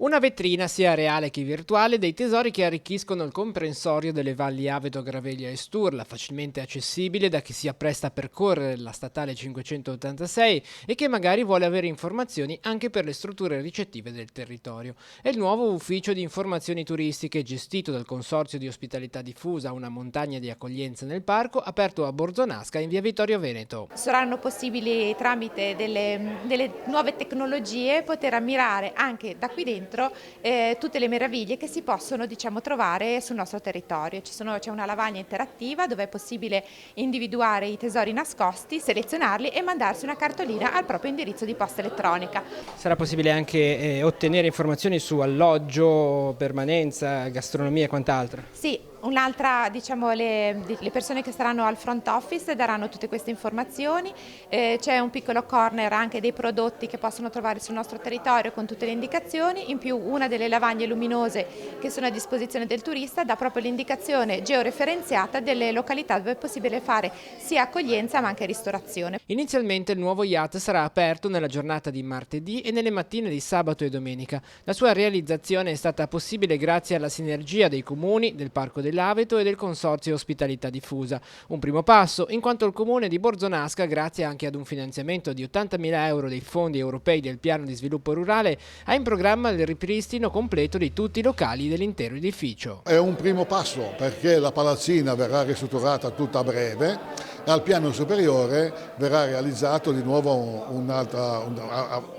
Una vetrina sia reale che virtuale dei tesori che arricchiscono il comprensorio delle valli Aveto, Graveglia e Sturla, facilmente accessibile da chi si appresta a percorrere la statale 586 e che magari vuole avere informazioni anche per le strutture ricettive del territorio. È il nuovo ufficio di informazioni turistiche gestito dal Consorzio di Ospitalità Diffusa, una montagna di accoglienza nel parco, aperto a Borzonasca in via Vittorio Veneto. Saranno possibili tramite delle nuove tecnologie poter ammirare anche da qui dentro tutte le meraviglie che si possono trovare sul nostro territorio. C'è una lavagna interattiva dove è possibile individuare i tesori nascosti, selezionarli e mandarsi una cartolina al proprio indirizzo di posta elettronica. Sarà possibile anche ottenere informazioni su alloggio, permanenza, gastronomia e quant'altro. Sì, le persone che saranno al front office daranno tutte queste informazioni, c'è un piccolo corner anche dei prodotti che possono trovare sul nostro territorio con tutte le indicazioni, in più una delle lavagne luminose che sono a disposizione del turista dà proprio l'indicazione georeferenziata delle località dove è possibile fare sia accoglienza ma anche ristorazione. Inizialmente il nuovo yacht sarà aperto nella giornata di martedì e nelle mattine di sabato e domenica. La sua realizzazione è stata possibile grazie alla sinergia dei comuni, del Parco dell'Aveto e del Consorzio Ospitalità Diffusa. Un primo passo, in quanto il comune di Borzonasca, grazie anche ad un finanziamento di 80.000 euro dei fondi europei del Piano di Sviluppo Rurale, ha in programma il ripristino completo di tutti i locali dell'intero edificio. È un primo passo perché la palazzina verrà ristrutturata tutta a breve e al piano superiore verrà realizzato di nuovo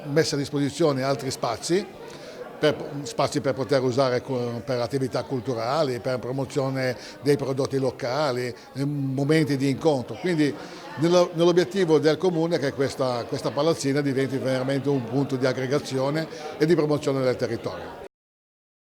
messa a disposizione altri spazi per poter usare per attività culturali, per promozione dei prodotti locali, momenti di incontro. Quindi nell'obiettivo del Comune è che questa palazzina diventi veramente un punto di aggregazione e di promozione del territorio.